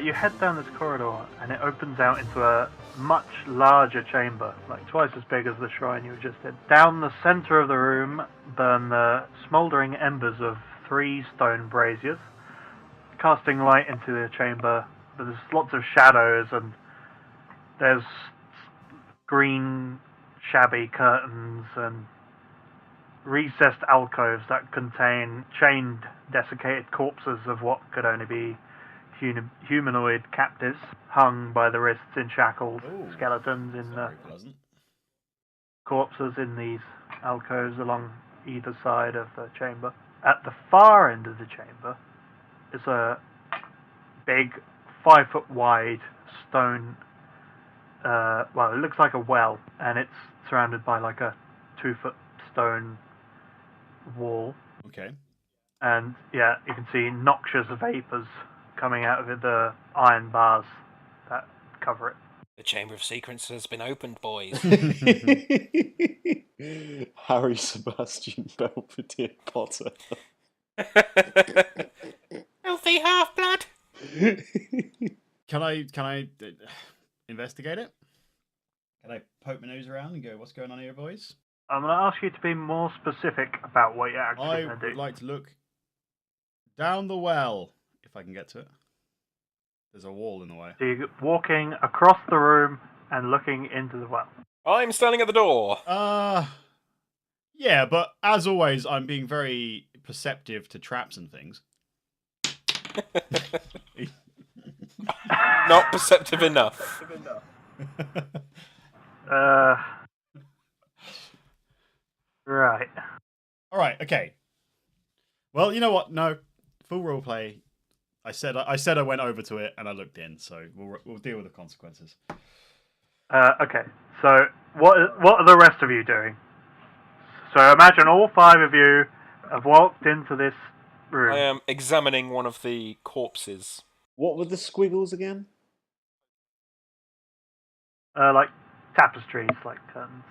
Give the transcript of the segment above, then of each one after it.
You head down this corridor, and it opens out into a much larger chamber, like twice as big as the shrine you were just in. Down the center of the room burn the smouldering embers of 3 stone braziers, casting light into the chamber. There's lots of shadows, and there's green, shabby curtains and recessed alcoves that contain chained, desiccated corpses of what could only be humanoid captives, hung by the wrists in shackles, skeletons in the corpses in these alcoves along either side of the chamber. At the far end of the chamber is a big 5-foot wide stone, well, it looks like a well, and it's surrounded by like a 2-foot stone wall. Okay. And yeah, you can see noxious vapors coming out of the iron bars that cover it. The Chamber of Secrets has been opened, boys. Harry Sebastian Belvedere Potter. Healthy half-blood! Can I investigate it? Can I poke my nose around and go, what's going on here, boys? I'm going to ask you to be more specific about what you're actually going to do. I would like to look down the well, if I can get to it. There's a wall in the way. So you're walking across the room and looking into the well. I'm standing at the door. Yeah, but as always, I'm being very perceptive to traps and things. Not perceptive enough. Right. Alright, okay. Well, you know what? No. Full roleplay. I said I went over to it and I looked in, so we'll deal with the consequences. Okay. So what are the rest of you doing? So imagine all 5 of you have walked into this room. I am examining one of the corpses. What were the squiggles again? Like tapestries, like curtains.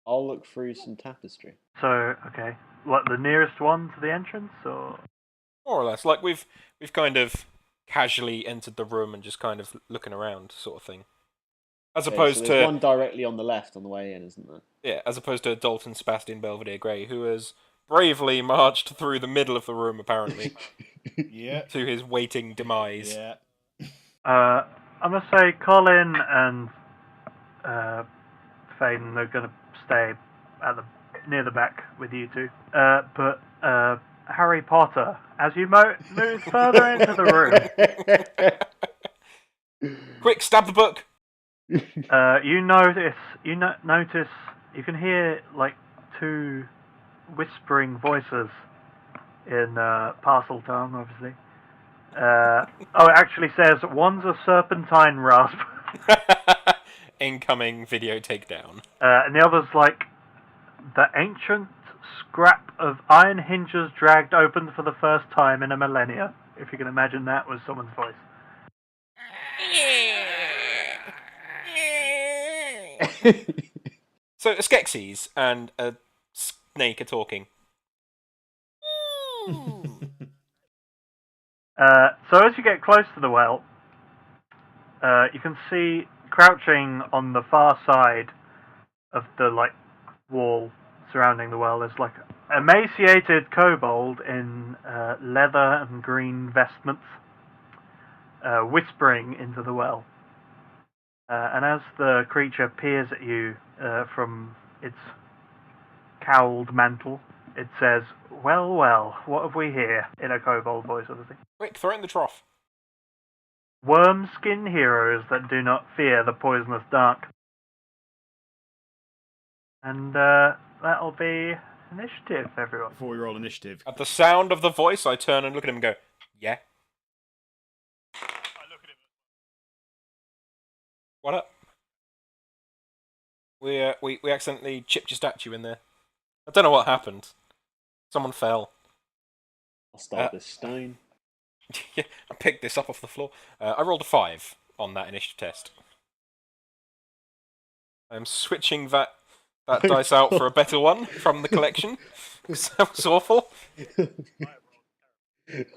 I'll look through some tapestry. So, okay. What, the nearest one to the entrance, or...? More or less. Like, we've kind of casually entered the room and just kind of looking around, sort of thing. As opposed so to... there's one directly on the left on the way in, isn't there? Yeah, as opposed to Dalton, Sebastian, Belvedere, Grey, who has bravely marched through the middle of the room, apparently. Yeah. To his waiting demise. Yeah. I'm going to say Colin and Faden are going to stay at near the back with you two. But Harry Potter, as you move further into the room... Quick, stab the book! You notice, you can hear like 2 whispering voices in Parseltown, obviously. It actually says one's a serpentine rasp. Incoming video takedown. And the other's like the ancient scrap of iron hinges dragged open for the first time in a millennia. If you can imagine that was someone's voice. So, a Skeksis and a snake are talking. So as you get close to the well, you can see crouching on the far side of the wall surrounding the well is like an emaciated kobold in leather and green vestments, whispering into the well. And as the creature peers at you from its cowled mantle, it says, "Well, well, what have we here?" in a kobold voice, obviously. Quick, throw it in the trough. Worm-skin heroes that do not fear the poisonous dark. And that'll be initiative, everyone. Before we roll initiative. At the sound of the voice, I turn and look at him and go, "Yeah." I look at him. What up? We accidentally chipped your statue in there. I don't know what happened. Someone fell. I'll start this stone. Yeah, I picked this up off the floor. I rolled a 5 on that initiative test. I'm switching that dice out for a better one from the collection. That was awful.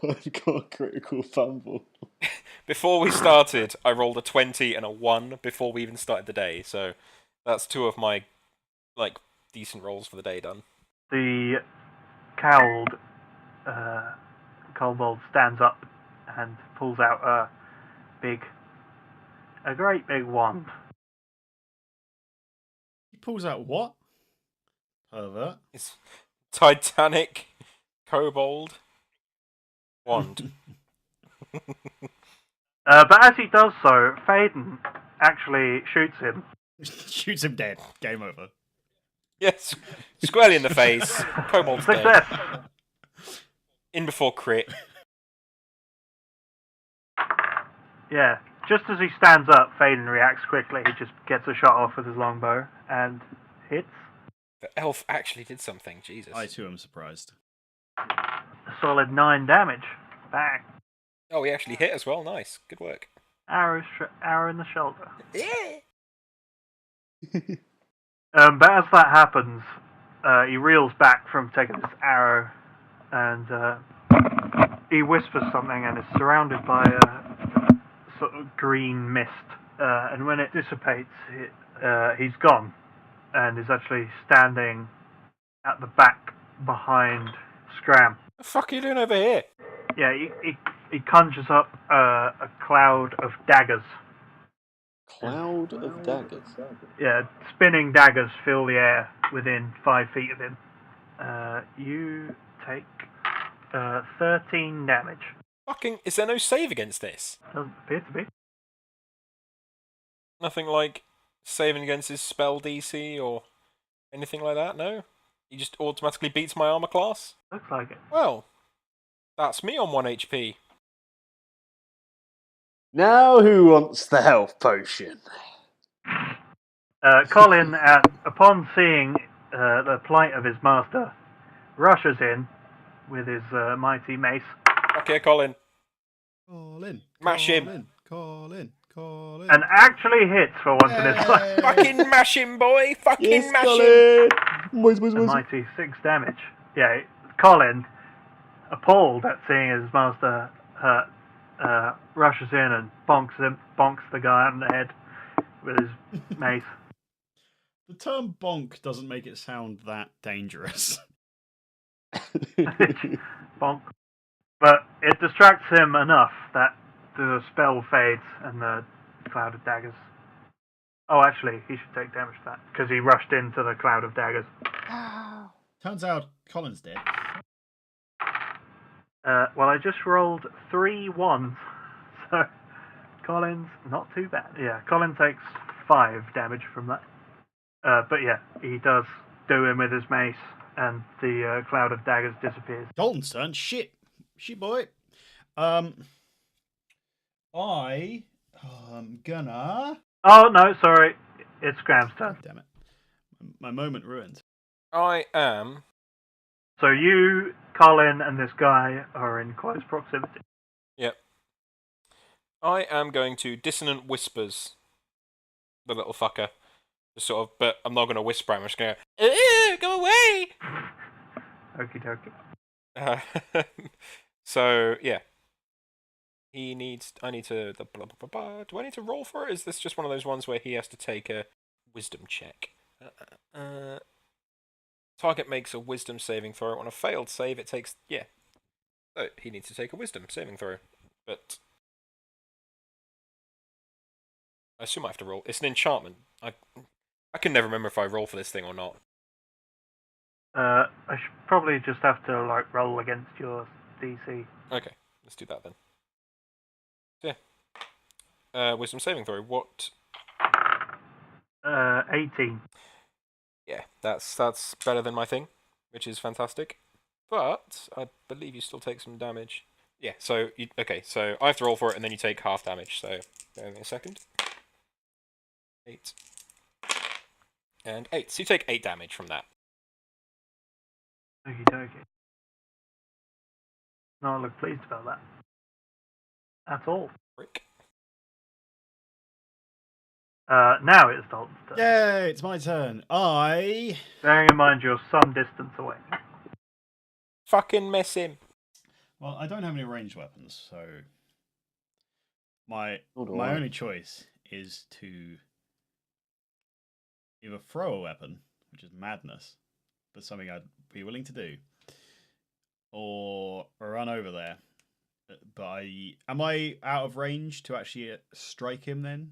I've got a critical fumble. Before we started, I rolled a 20 and a 1 before we even started the day, so that's 2 of my decent rolls for the day done. The cowled kobold stands up and pulls out a great big wand. He pulls out what? Pervert. It's Titanic Kobold wand. But as he does so, Faden actually shoots him. Shoots him dead. Game over. Yes, squarely in the face. Kobold's dead. Success! In before crit. Yeah, just as he stands up, Faden reacts quickly. He just gets a shot off with his longbow and hits. The elf actually did something, Jesus. I too am surprised. A solid 9 damage. Bang. Oh, he actually hit as well, nice. Good work. Arrow in the shoulder. Yeah! But as that happens, he reels back from taking this arrow and he whispers something and is surrounded by a sort of green mist. And when it dissipates, he's gone and is actually standing at the back behind Skaram. What the fuck are you doing over here? Yeah, he conjures up a cloud of daggers. Cloud of daggers. Yeah, spinning daggers fill the air within 5 feet of him. You take 13 damage. Fucking, is there no save against this? Doesn't appear to be. Nothing like saving against his spell DC or anything like that, no? He just automatically beats my armor class? Looks like it. Well, that's me on 1 HP. Now who wants the health potion? Colin, upon seeing the plight of his master, rushes in with his mighty mace. Okay, Colin. Colin. Mash him. Colin. And actually hits for once in his life. Fucking mash him, boy! Fucking Yes, mash him! Colin! Whiz. A mighty 6 damage. Yeah, Colin, appalled at seeing his master hurt, rushes in and bonks the guy on the head with his mace. The term bonk doesn't make it sound that dangerous. Bonk. But it distracts him enough that the spell fades and the cloud of daggers. Oh, actually, he should take damage for that because he rushed into the cloud of daggers. Turns out Colin's dead. Well, I just rolled 3 1s, so Colin's not too bad. Yeah, Colin takes 5 damage from that. But yeah, he does do him with his mace, and the cloud of daggers disappears. Dalton's turn. Shit, boy. I am gonna. Oh no, sorry, it's Graham's turn. Damn it, my moment ruined. I am. So you, Colin, and this guy are in close proximity. Yep. I am going to Dissonant Whispers the little fucker. Just sort of, but I'm not going to whisper. I'm just going to go away. Okie dokie. So yeah. I need to. Do I need to roll for it? Is this just one of those ones where he has to take a wisdom check? Target makes a wisdom saving throw. On a failed save, it takes. Yeah. So he needs to take a wisdom saving throw. But I assume I have to roll. It's an enchantment. I can never remember if I roll for this thing or not. I should probably just have to roll against your DC. Okay, let's do that then. So, yeah. Wisdom saving throw. What? 18. Yeah, that's better than my thing, which is fantastic. But I believe you still take some damage. Yeah. So so I have to roll for it, and then you take half damage. So give me a second. 8 and 8. So you take 8 damage from that. Okie dokie. No, I look pleased about that. That's all. Frick. Now it's Dalton's turn. Yay, it's my turn. Bearing in mind you're some distance away. Fucking miss him. Well, I don't have any ranged weapons, so my Nor do my I. only choice is to either throw a weapon, which is madness, but something I'd be willing to do, or run over there. But am I out of range to actually strike him then?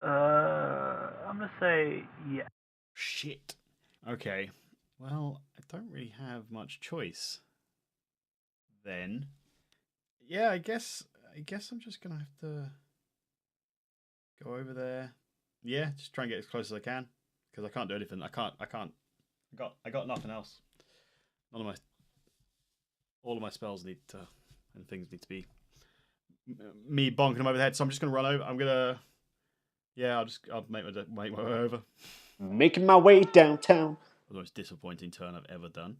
I'm gonna say yeah. Shit. Okay. Well, I don't really have much choice. Then, yeah, I guess I'm just gonna have to go over there. Yeah, just try and get as close as I can because I can't do anything. I can't. I got nothing else. None of my all of my spells need to and things need to be me bonking them over the head. So I'm just gonna run over. I'm gonna I'll make my way over. Making my way downtown. The most disappointing turn I've ever done.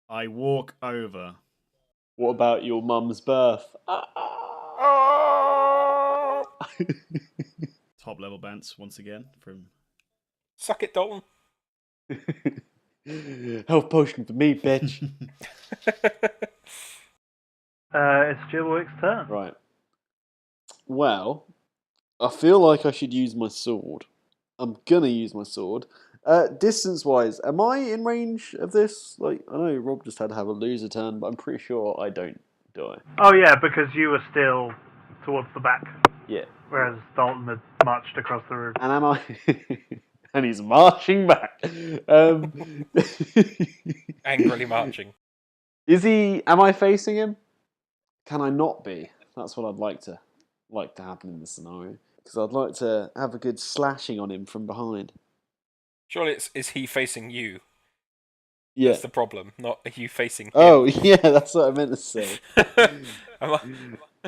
I walk over. What about your mum's birth? Top level bants once again from. Suck it, Dalton. Health potion for me, bitch. It's Jibblewick's turn. Right. Well, I feel like I should use my sword. I'm gonna use my sword. Distance-wise, am I in range of this? Like, I know Rob just had to have a loser turn, but I'm pretty sure I don't, do I? Oh yeah, because you were still towards the back, Yeah. whereas Dalton had marched across the room. And am I... and he's marching back. Angrily marching. Is he... Am I facing him? Can I not be? That's what I'd like to happen in this scenario. Because I'd like to have a good slashing on him from behind. Surely is he facing you? Yeah. That's the problem, not are you facing him. Oh, yeah, that's what I meant to say. Am I-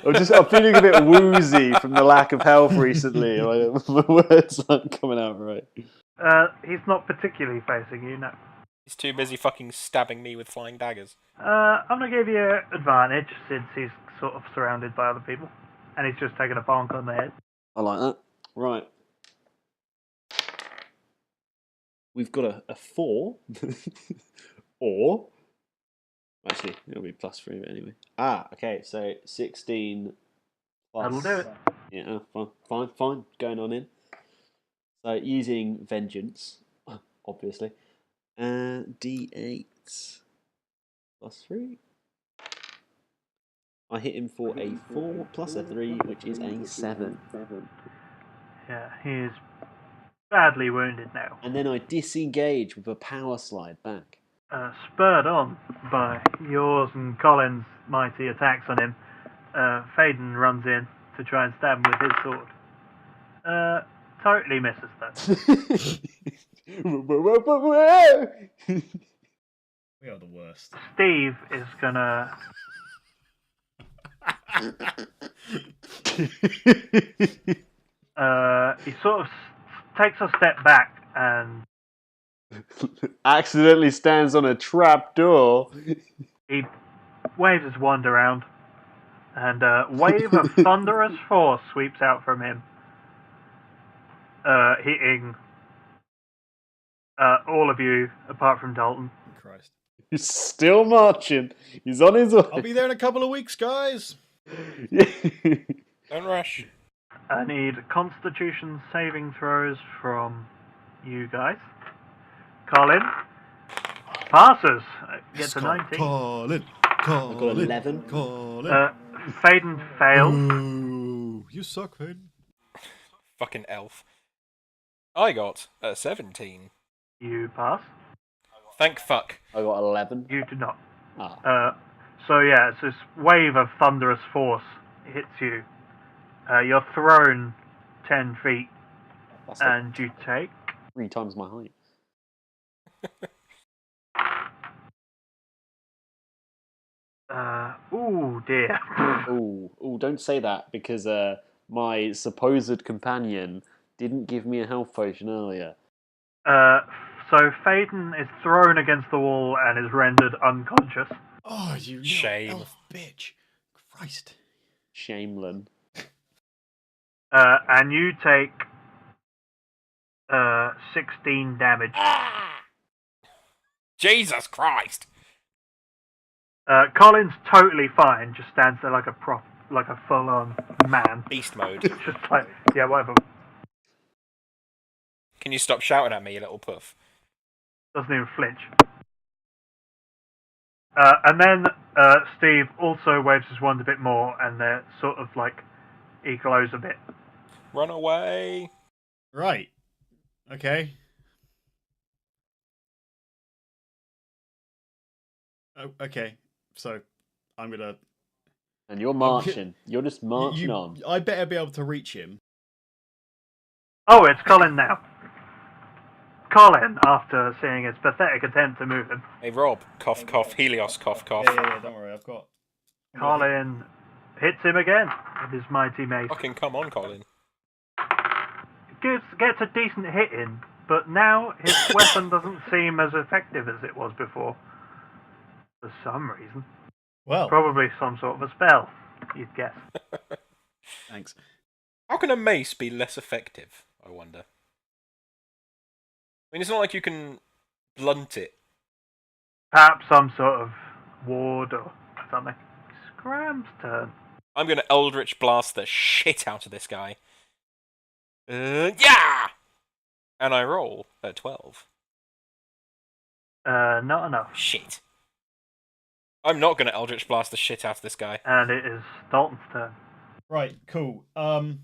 I'm feeling a bit woozy from the lack of health recently. My words aren't coming out right. He's not particularly facing you, no. He's too busy fucking stabbing me with flying daggers. I'm gonna give you advantage since he's sort of surrounded by other people, and he's just taken a bonk on the head. I like that. Right. We've got a 4. Or... Actually, it'll be +3 anyway. Okay, so 16 plus... That'll do it. Yeah, fine. Going on in. So using Vengeance, obviously. D8 +3. I hit him for a 4 plus a 3, which is a 7. Yeah, he's badly wounded now. And then I disengage with a power slide back. Spurred on by yours and Colin's mighty attacks on him, Faden runs in to try and stab him with his sword. Totally misses though. We are the worst. Steve is gonna he sort of takes a step back and Accidentally stands on a trap door. he waves his wand around, and a wave of thunderous force sweeps out from him, hitting all of you apart from Dalton. Christ. He's still marching. He's on his way. I'll be there in a couple of weeks, guys. Don't rush. I need Constitution saving throws from you guys. Colin passes. Gets a 19. Colin. I've got 11. Colin. Faden fails. Ooh, you suck, Faden. Fucking elf. I got a 17. You pass. Thank fuck. I got 11. You do not. Ah. It's this wave of thunderous force hits you. You're thrown 10 feet, That's and you take 3 times my height. ooh dear. Ooh, don't say that because my supposed companion didn't give me a health potion earlier. So Faden is thrown against the wall and is rendered unconscious. Oh, you little Shame. elf bitch. Christ. Shamelin. And you take 16 damage. Jesus Christ! Colin's totally fine. Just stands there like a full-on man. Beast mode. Just like, yeah, whatever. Can you stop shouting at me, you little puff? Doesn't even flinch. And then Steve also waves his wand a bit more, and they're sort of like he glows a bit. Run away! Right. Okay. Oh, okay. So I'm gonna. And you're marching. You're just marching on. I better be able to reach him. Oh, it's Colin now. Colin, after seeing his pathetic attempt to move him. Hey Rob, cough cough, Helios, cough cough. Yeah. Don't worry. I've got. Colin hits him again with his mighty mace. Fucking come on, Colin. Gets a decent hit in, but now his weapon doesn't seem as effective as it was before. For some reason. Well. Probably some sort of a spell, you'd guess. Thanks. How can a mace be less effective, I wonder? I mean, it's not like you can blunt it. Perhaps some sort of ward or something. Skaram's turn. I'm going to Eldritch Blast the shit out of this guy. Yeah! And I roll a 12. Not enough. Shit. I'm not going to Eldritch Blast the shit out of this guy. And it is Dalton's turn. Right. Cool. I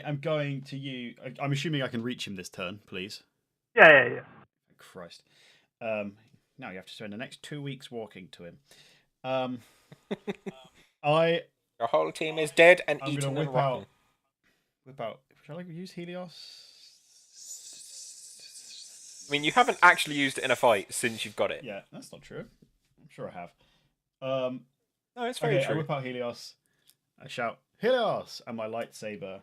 am going to use. I'm assuming I can reach him this turn, please. Yeah. Christ. Now you have to spend the next 2 weeks walking to him. Your whole team is dead and I'm eaten gonna and rotten. Whip out. Shall I use Helios? I mean, you haven't actually used it in a fight since you've got it. Yeah, that's not true. I'm sure I have. No, it's very I true. whip out Helios. I shout, Helios! And my lightsaber.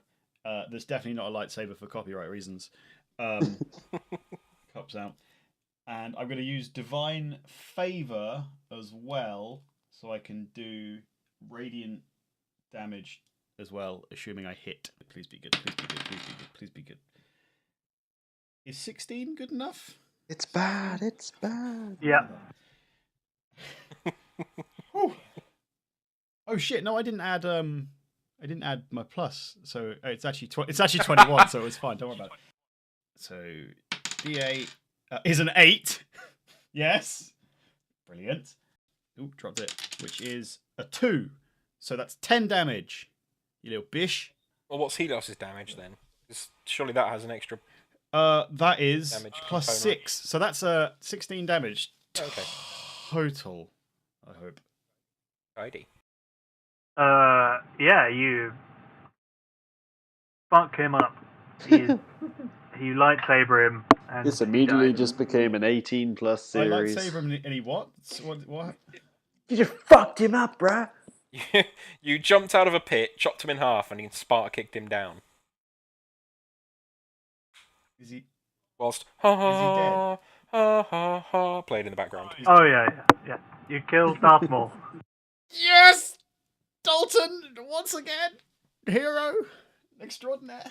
There's definitely not a lightsaber for copyright reasons. Cops out. And I'm going to use Divine Favor as well, so I can do radiant damage as well, assuming I hit. Please be good, please be good, please be good, please be good. Is 16 good enough? It's bad. It's bad. Yeah. Oh shit! No, I didn't add my plus, so it's actually 21, so it was fine. Don't worry about it. So D8 is an 8. Yes, brilliant. Ooh, dropped it, which is a 2. So that's 10 damage. You little bish. Well, what's Helios' damage then? 'Cause surely that has an extra. That is Damage plus component. 6, so that's 16 damage Okay. total. I hope. Tidy. Yeah, you fuck him up. You lightsaber him. And This immediately he dies. just became an 18+ I series. lightsaber him and he what? What? You just fucked him up, bruh. You jumped out of a pit, chopped him in half, and Sparta kicked him down. Is he? Whilst dead? played in the background. Oh yeah. You killed Darth Maul. Yes! Dalton, once again! Hero extraordinaire.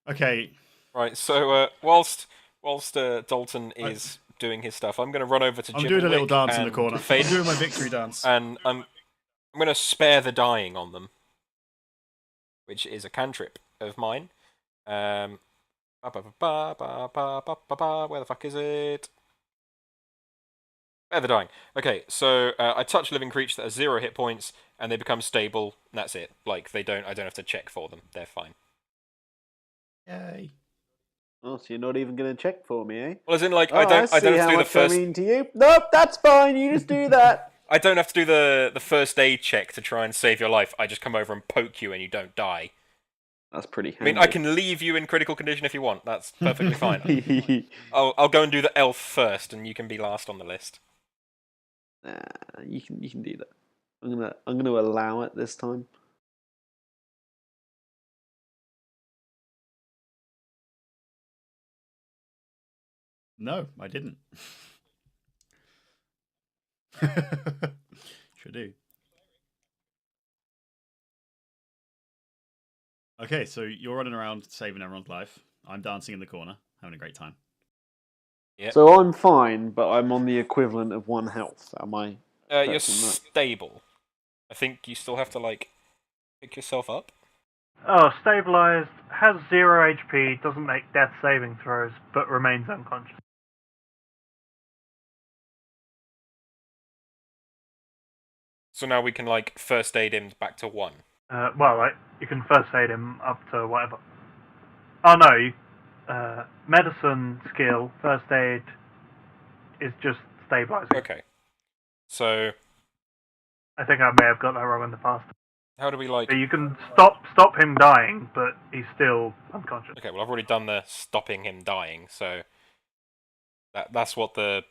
Okay. Right, so whilst Dalton is doing his stuff, I'm going to run over to I'm doing a little Jibblewick dance in the and corner. Fade, I'm doing my victory dance. and I'm going to spare the dying on them, which is a cantrip of mine. Where the fuck is it? They're the dying. Okay, so I touch living creatures that are 0 hit points, and they become stable, and that's it. Like, I don't have to check for them. They're fine. Yay. Oh, so you're not even going to check for me, eh? Well, as in, like, Oh, I don't see have to how do the much first. I mean to you. Nope, that's fine. You just do that. I don't have to do the first aid check to try and save your life. I just come over and poke you, and you don't die. That's pretty I handy. mean, I can leave you in critical condition if you want. That's perfectly fine. I'll go and do the elf first, and you can be last on the list. Nah, you can do that. I'm gonna allow it this time. No, I didn't. Sure do. Okay, so you're running around saving everyone's life. I'm dancing in the corner, having a great time. Yeah. So I'm fine, but I'm on the equivalent of 1 health. Am I? You're correct in that? stable. I think you still have to like pick yourself up. Oh, stabilized, has 0 HP, doesn't make death saving throws, but remains unconscious. So now we can like first aid him back to 1. Well, like, you can first aid him up to whatever. Oh no, medicine skill, first aid is just stabilizing. Okay. So I think I may have got that wrong in the past. how do we like? So you can stop him dying, but he's still unconscious. Okay, well I've already done the stopping him dying, so that's what the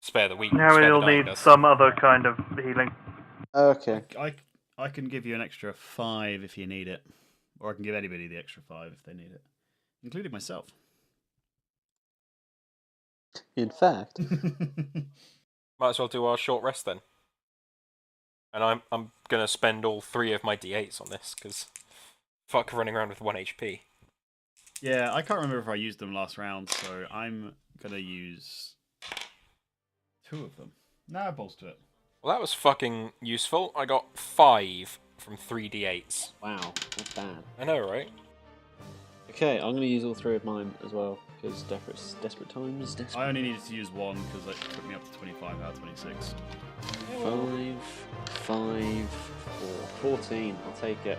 spare the weak. Now spare the he'll dying need does. some other kind of healing. Okay. I can give you an extra 5 if you need it, or I can give anybody the extra 5 if they need it, including myself. In fact, Might as well do our short rest then. And I'm gonna spend all 3 of my d8s on this because fuck running around with 1 HP. Yeah, I can't remember if I used them last round, so I'm gonna use 2 of them. Nah, balls to it. Well, that was fucking useful. I got 5 from 3 d8s. wow, not bad. I know, right? Okay, I'm going to use all 3 of mine as well, because desperate times. I only needed to use 1 because it took me up to 25 out of 26. 5, 5, 4, 14. I'll take it.